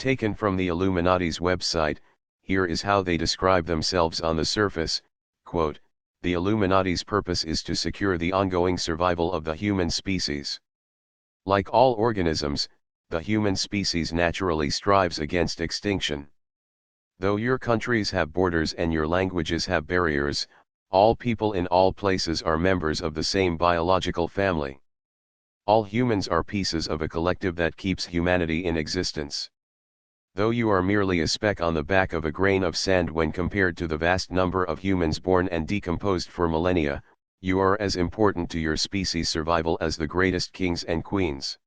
Taken from the Illuminati's website, here is how they describe themselves on the surface, quote, "The Illuminati's purpose is to secure the ongoing survival of the human species. Like all organisms, the human species naturally strives against extinction. Though your countries have borders and your languages have barriers, all people in all places are members of the same biological family. All humans are pieces of a collective that keeps humanity in existence. Though you are merely a speck on the back of a grain of sand when compared to the vast number of humans born and decomposed for millennia, you are as important to your species' survival as the greatest kings and queens.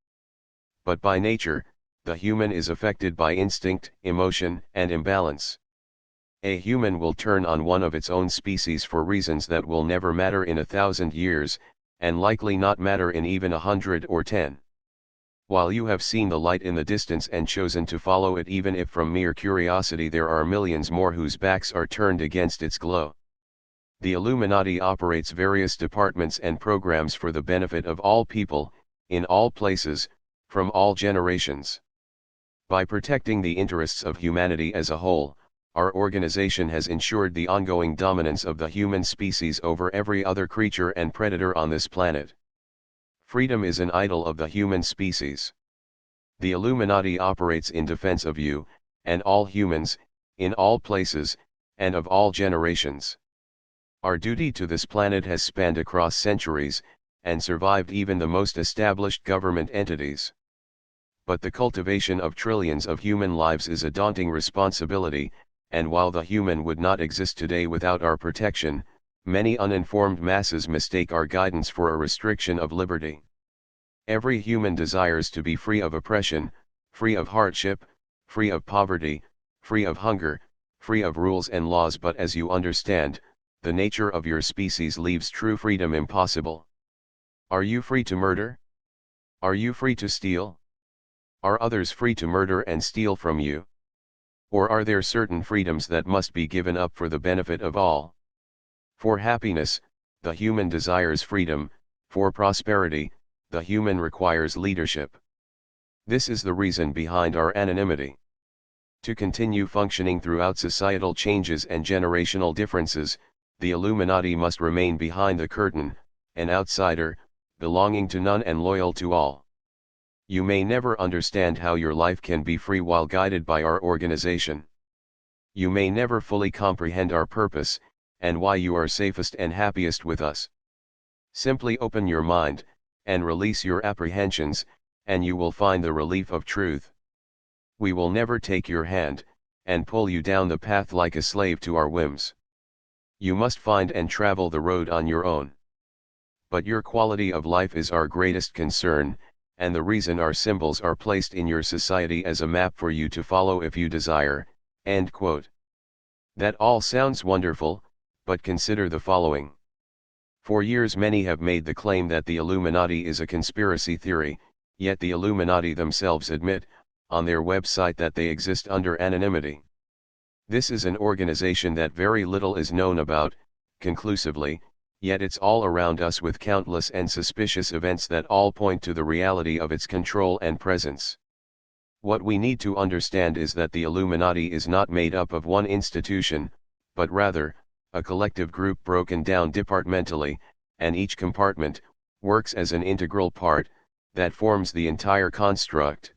But by nature, the human is affected by instinct, emotion, and imbalance. A human will turn on one of its own species for reasons that will never matter in 1,000 years, and likely not matter in even 100 or 10. While you have seen the light in the distance and chosen to follow it even if from mere curiosity, there are millions more whose backs are turned against its glow. The Illuminati operates various departments and programs for the benefit of all people, in all places, from all generations. By protecting the interests of humanity as a whole, our organization has ensured the ongoing dominance of the human species over every other creature and predator on this planet. Freedom is an idol of the human species. The Illuminati operates in defense of you, and all humans, in all places, and of all generations. Our duty to this planet has spanned across centuries, and survived even the most established government entities. But the cultivation of trillions of human lives is a daunting responsibility, and while the human would not exist today without our protection, many uninformed masses mistake our guidance for a restriction of liberty. Every human desires to be free of oppression, free of hardship, free of poverty, free of hunger, free of rules and laws, but as you understand, the nature of your species leaves true freedom impossible. Are you free to murder? Are you free to steal? Are others free to murder and steal from you? Or are there certain freedoms that must be given up for the benefit of all? For happiness, the human desires freedom; for prosperity, the human requires leadership. This is the reason behind our anonymity. To continue functioning throughout societal changes and generational differences, the Illuminati must remain behind the curtain, an outsider, belonging to none and loyal to all. You may never understand how your life can be free while guided by our organization. You may never fully comprehend our purpose, and why you are safest and happiest with us. Simply open your mind, and release your apprehensions, and you will find the relief of truth. We will never take your hand, and pull you down the path like a slave to our whims. You must find and travel the road on your own. But your quality of life is our greatest concern, and the reason our symbols are placed in your society as a map for you to follow if you desire." End quote. That all sounds wonderful, but consider the following. For years many have made the claim that the Illuminati is a conspiracy theory, yet the Illuminati themselves admit, on their website, that they exist under anonymity. This is an organization that very little is known about, conclusively, yet it's all around us with countless and suspicious events that all point to the reality of its control and presence. What we need to understand is that the Illuminati is not made up of one institution, but rather, a collective group broken down departmentally, and each compartment works as an integral part that forms the entire construct.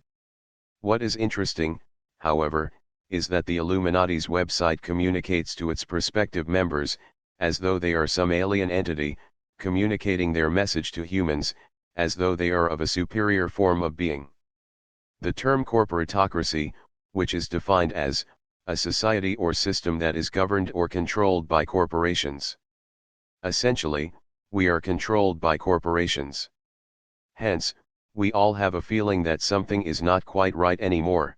What is interesting, however, is that the Illuminati's website communicates to its prospective members, as though they are some alien entity, communicating their message to humans, as though they are of a superior form of being. The term corporatocracy, which is defined as a society or system that is governed or controlled by corporations. Essentially, we are controlled by corporations. Hence, we all have a feeling that something is not quite right anymore.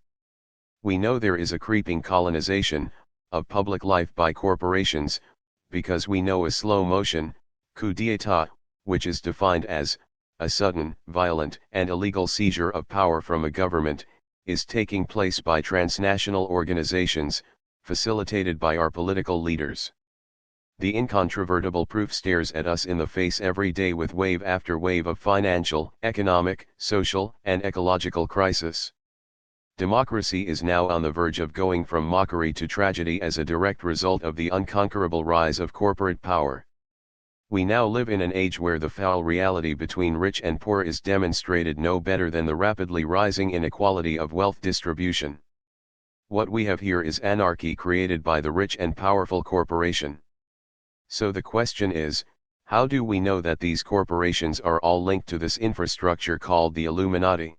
We know there is a creeping colonization of public life by corporations, because we know a slow motion coup d'état, which is defined as a sudden, violent, and illegal seizure of power from a government, is taking place by transnational organizations, facilitated by our political leaders. The incontrovertible proof stares at us in the face every day with wave after wave of financial, economic, social, and ecological crisis. Democracy is now on the verge of going from mockery to tragedy as a direct result of the unconquerable rise of corporate power. We now live in an age where the foul reality between rich and poor is demonstrated no better than the rapidly rising inequality of wealth distribution. What we have here is anarchy created by the rich and powerful corporation. So the question is, how do we know that these corporations are all linked to this infrastructure called the Illuminati?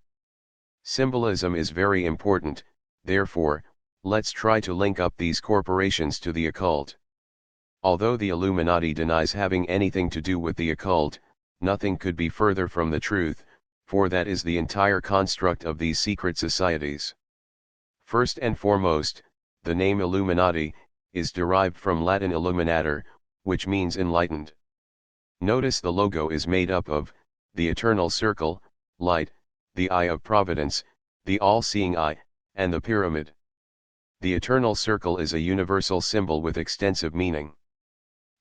Symbolism is very important, therefore, let's try to link up these corporations to the occult. Although the Illuminati denies having anything to do with the occult, nothing could be further from the truth, for that is the entire construct of these secret societies. First and foremost, the name Illuminati is derived from Latin illuminator, which means enlightened. Notice the logo is made up of the eternal circle, light, the eye of providence, the all-seeing eye, and the pyramid. The eternal circle is a universal symbol with extensive meaning.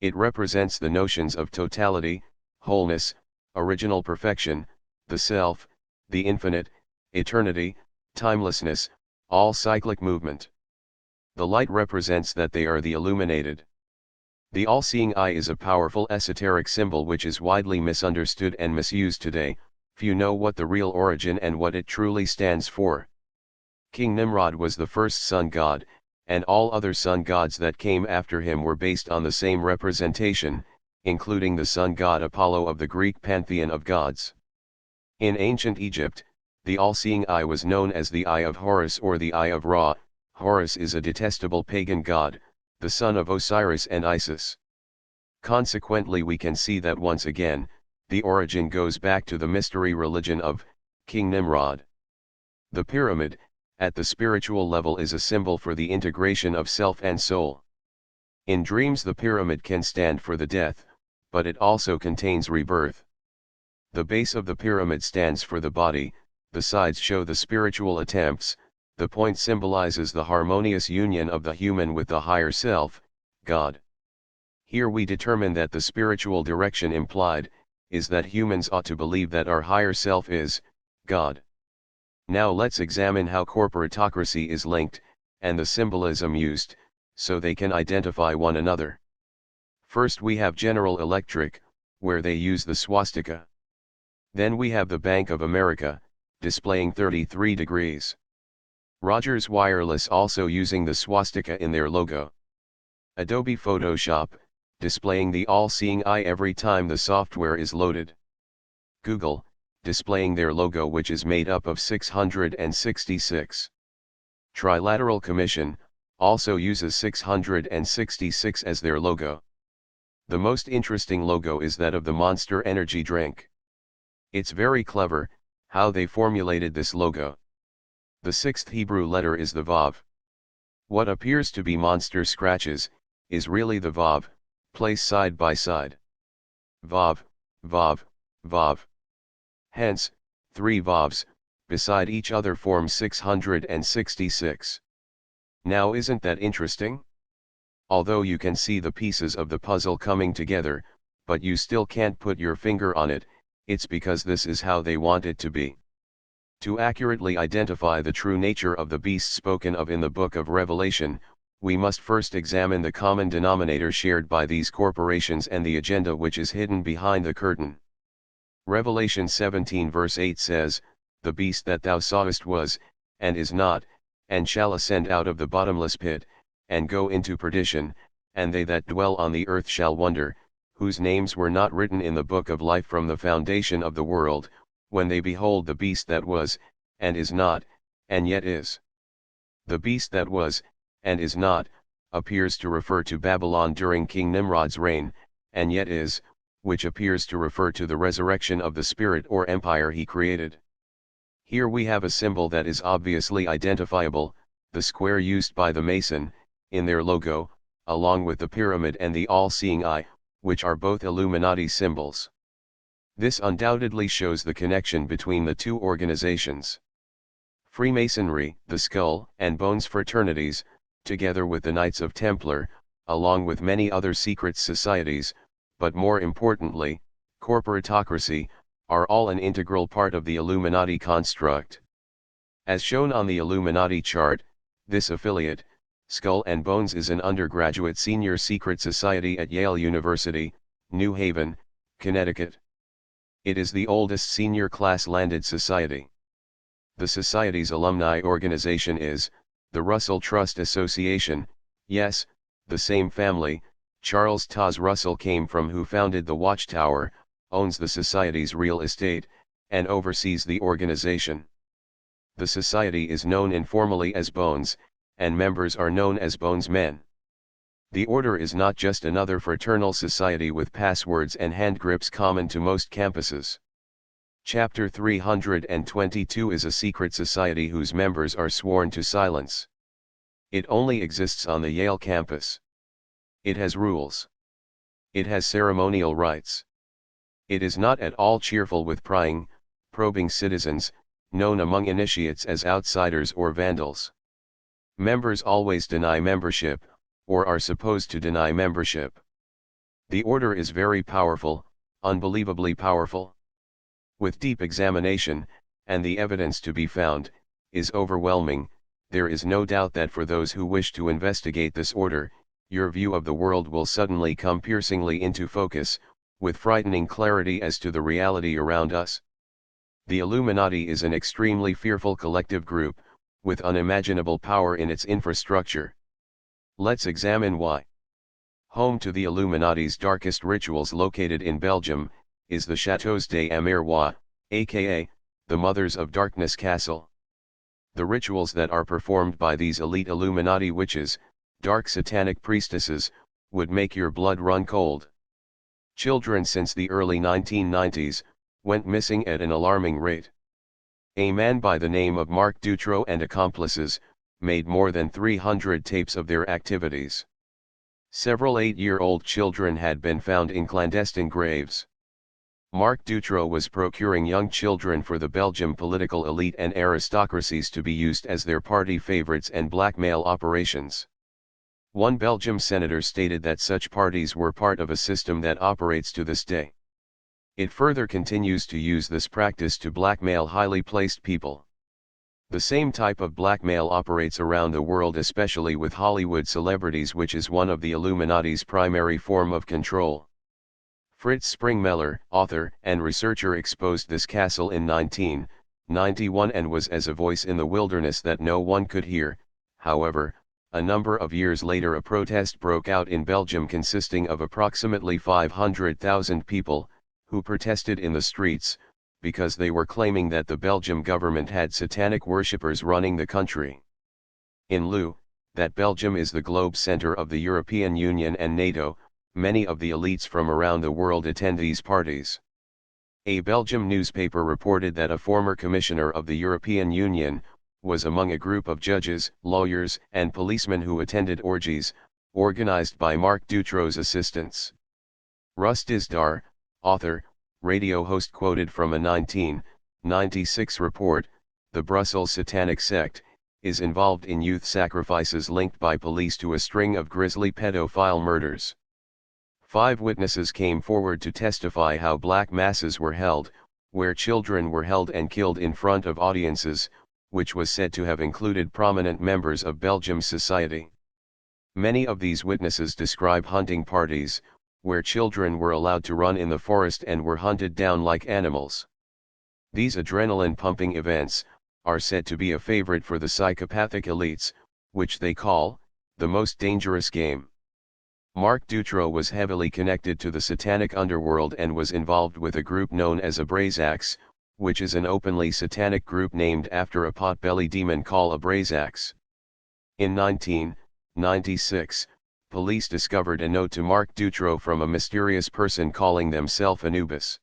It represents the notions of totality, wholeness, original perfection, the self, the infinite, eternity, timelessness, all cyclic movement. The light represents that they are the illuminated. The all-seeing eye is a powerful esoteric symbol which is widely misunderstood and misused today. Few know what the real origin and what it truly stands for. King Nimrod was the first sun god, and all other sun gods that came after him were based on the same representation, including the sun god Apollo of the Greek pantheon of gods. In ancient Egypt, the all-seeing eye was known as the Eye of Horus or the Eye of Ra. Horus is a detestable pagan god, the son of Osiris and Isis. Consequently, we can see that once again, the origin goes back to the mystery religion of King Nimrod. The pyramid, at the spiritual level, is a symbol for the integration of self and soul. In dreams, the pyramid can stand for the death, but it also contains rebirth. The base of the pyramid stands for the body, the sides show the spiritual attempts, the point symbolizes the harmonious union of the human with the higher self, God. Here we determine that the spiritual direction implied is that humans ought to believe that our higher self is God. Now let's examine how corporatocracy is linked, and the symbolism used, so they can identify one another. First we have General Electric, where they use the swastika. Then we have the Bank of America, displaying 33 degrees. Rogers Wireless also using the swastika in their logo. Adobe Photoshop, displaying the all-seeing eye every time the software is loaded. Google, displaying their logo which is made up of 666. Trilateral Commission, also uses 666 as their logo. The most interesting logo is that of the Monster Energy drink. It's very clever, how they formulated this logo. The sixth Hebrew letter is the Vav. What appears to be monster scratches, is really the Vav, placed side by side. Vav, Vav, Vav. Hence, 3 Vavs, beside each other form 666. Now isn't that interesting? Although you can see the pieces of the puzzle coming together, but you still can't put your finger on it, it's because this is how they want it to be. To accurately identify the true nature of the beast spoken of in the book of Revelation, we must first examine the common denominator shared by these corporations and the agenda which is hidden behind the curtain. Revelation 17 verse 8 says, "The beast that thou sawest was, and is not, and shall ascend out of the bottomless pit, and go into perdition, and they that dwell on the earth shall wonder, whose names were not written in the book of life from the foundation of the world, when they behold the beast that was, and is not, and yet is." The beast that was, and is not, appears to refer to Babylon during King Nimrod's reign, and yet is, which appears to refer to the resurrection of the spirit or empire he created. Here we have a symbol that is obviously identifiable, the square used by the Mason, in their logo, along with the pyramid and the all-seeing eye, which are both Illuminati symbols. This undoubtedly shows the connection between the two organizations. Freemasonry, the Skull and Bones fraternities, together with the Knights of Templar, along with many other secret societies, but more importantly, corporatocracy, are all an integral part of the Illuminati construct. As shown on the Illuminati chart, this affiliate, Skull and Bones, is an undergraduate senior secret society at Yale University, New Haven, Connecticut. It is the oldest senior class landed society. The society's alumni organization is the Russell Trust Association. Yes, the same family, Charles Taze Russell, came from, who founded the Watchtower, owns the society's real estate, and oversees the organization. The society is known informally as Bones, and members are known as Bones Men. The order is not just another fraternal society with passwords and hand grips common to most campuses. Chapter 322 is a secret society whose members are sworn to silence. It only exists on the Yale campus. It has rules. It has ceremonial rites. It is not at all cheerful with prying, probing citizens, known among initiates as outsiders or vandals. Members always deny membership, or are supposed to deny membership. The order is very powerful, unbelievably powerful. With deep examination, and the evidence to be found, is overwhelming, there is no doubt that for those who wish to investigate this order, your view of the world will suddenly come piercingly into focus, with frightening clarity as to the reality around us. The Illuminati is an extremely fearful collective group, with unimaginable power in its infrastructure. Let's examine why. Home to the Illuminati's darkest rituals, located in Belgium, is the Châteaux des Miroirs, aka, the Mothers of Darkness Castle. The rituals that are performed by these elite Illuminati witches, dark satanic priestesses, would make your blood run cold. Children since the early 1990s, went missing at an alarming rate. A man by the name of Marc Dutroux and accomplices, made more than 300 tapes of their activities. Several 8-year-old children had been found in clandestine graves. Marc Dutroux was procuring young children for the Belgium political elite and aristocracies to be used as their party favorites and blackmail operations. One Belgium senator stated that such parties were part of a system that operates to this day. It further continues to use this practice to blackmail highly placed people. The same type of blackmail operates around the world, especially with Hollywood celebrities, which is one of the Illuminati's primary form of control. Fritz Springmeller, author and researcher, exposed this castle in 1991 and was as a voice in the wilderness that no one could hear. However, a number of years later a protest broke out in Belgium consisting of approximately 500,000 people, who protested in the streets, because they were claiming that the Belgium government had satanic worshippers running the country. In lieu, that Belgium is the globe center of the European Union and NATO, many of the elites from around the world attend these parties. A Belgium newspaper reported that a former commissioner of the European Union was among a group of judges, lawyers, and policemen who attended orgies, organized by Marc Dutroux's assistants. Russ Dizdar, author, radio host, quoted from a 1996 report, the Brussels Satanic Sect is involved in youth sacrifices linked by police to a string of grisly pedophile murders. 5 witnesses came forward to testify how black masses were held, where children were held and killed in front of audiences, which was said to have included prominent members of Belgium's society. Many of these witnesses describe hunting parties, where children were allowed to run in the forest and were hunted down like animals. These adrenaline-pumping events are said to be a favorite for the psychopathic elites, which they call the most dangerous game. Marc Dutroux was heavily connected to the satanic underworld and was involved with a group known as Abrasax, which is an openly satanic group named after a pot-belly demon called Abrasax. In 1996, police discovered a note to Marc Dutroux from a mysterious person calling themselves Anubis.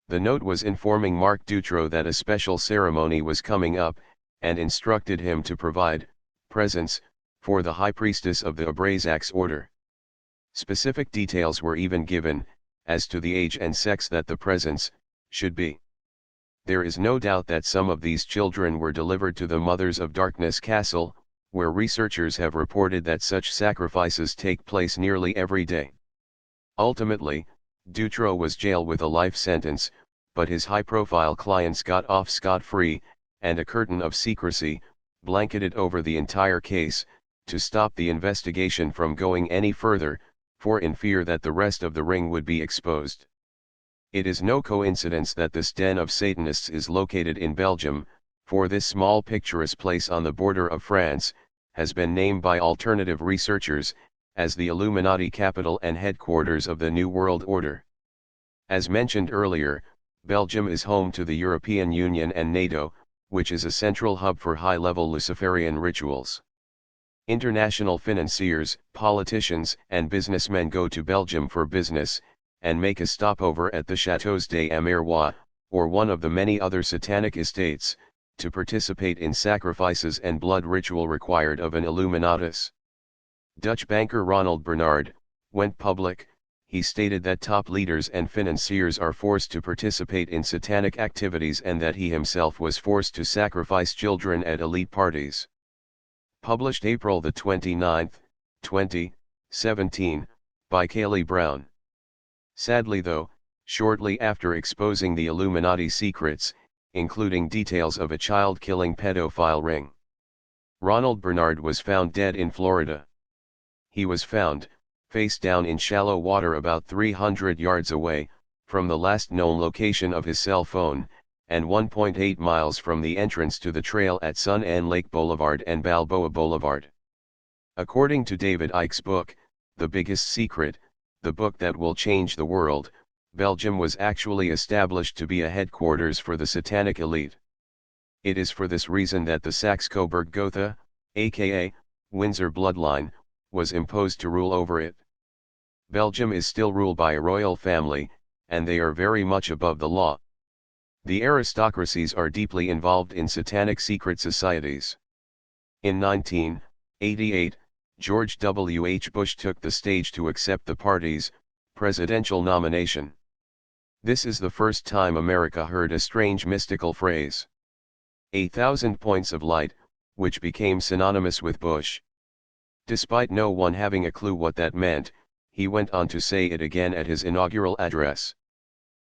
The note was informing Marc Dutroux that a special ceremony was coming up, and instructed him to provide presents for the high priestess of the Abrasax order. Specific details were even given, as to the age and sex that the presents should be. There is no doubt that some of these children were delivered to the Mothers of Darkness Castle, where researchers have reported that such sacrifices take place nearly every day. Ultimately, Dutroux was jailed with a life sentence, but his high-profile clients got off scot-free, and a curtain of secrecy blanketed over the entire case, to stop the investigation from going any further, for in fear that the rest of the ring would be exposed. It is no coincidence that this den of Satanists is located in Belgium, for this small picturesque place on the border of France has been named by alternative researchers as the Illuminati capital and headquarters of the New World Order. As mentioned earlier, Belgium is home to the European Union and NATO, which is a central hub for high-level Luciferian rituals. International financiers, politicians, and businessmen go to Belgium for business, and make a stopover at the Châteaux d'Amérois, or one of the many other satanic estates, to participate in sacrifices and blood ritual required of an Illuminatus. Dutch banker Ronald Bernard went public. He stated that top leaders and financiers are forced to participate in satanic activities and that he himself was forced to sacrifice children at elite parties. Published April 29, 2017, by Kaylee Brown. Sadly though, shortly after exposing the Illuminati secrets, including details of a child-killing pedophile ring, Ronald Bernard was found dead in Florida. He was found, face down in shallow water about 300 yards away, from the last known location of his cell phone, and 1.8 miles from the entrance to the trail at Sun and Lake Boulevard and Balboa Boulevard. According to David Icke's book, The Biggest Secret, the book that will change the world, Belgium was actually established to be a headquarters for the satanic elite. It is for this reason that the Saxe-Coburg-Gotha, aka Windsor bloodline, was imposed to rule over it. Belgium is still ruled by a royal family, and they are very much above the law. The aristocracies are deeply involved in satanic secret societies. In 1988, George W. H. Bush took the stage to accept the party's presidential nomination. This is the first time America heard a strange mystical phrase, 1,000 points of light, which became synonymous with Bush. Despite no one having a clue what that meant, he went on to say it again at his inaugural address.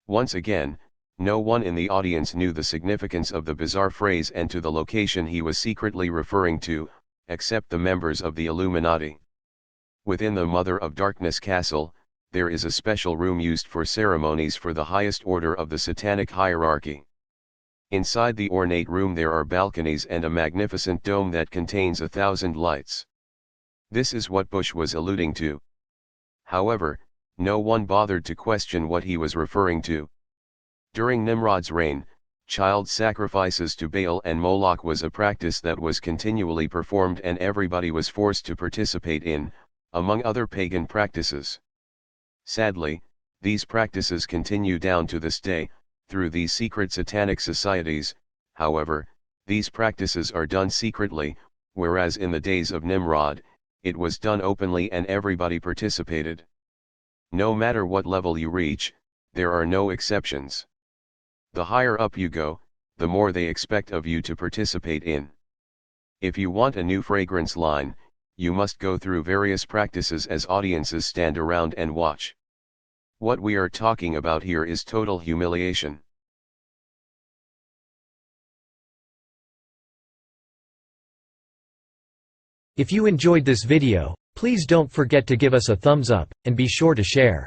Once again, no one in the audience knew the significance of the bizarre phrase and to the location he was secretly referring to, except the members of the Illuminati. Within the Mother of Darkness castle, there is a special room used for ceremonies for the highest order of the satanic hierarchy. Inside the ornate room there are balconies and a magnificent dome that contains 1,000 lights. This is what Bush was alluding to. However, no one bothered to question what he was referring to. During Nimrod's reign, child sacrifices to Baal and Moloch was a practice that was continually performed and everybody was forced to participate in, among other pagan practices. Sadly, these practices continue down to this day, through these secret satanic societies. However, these practices are done secretly, whereas in the days of Nimrod, it was done openly and everybody participated. No matter what level you reach, there are no exceptions. The higher up you go, the more they expect of you to participate in. If you want a new fragrance line, you must go through various practices as audiences stand around and watch. What we are talking about here is total humiliation. If you enjoyed this video, please don't forget to give us a thumbs up, and be sure to share.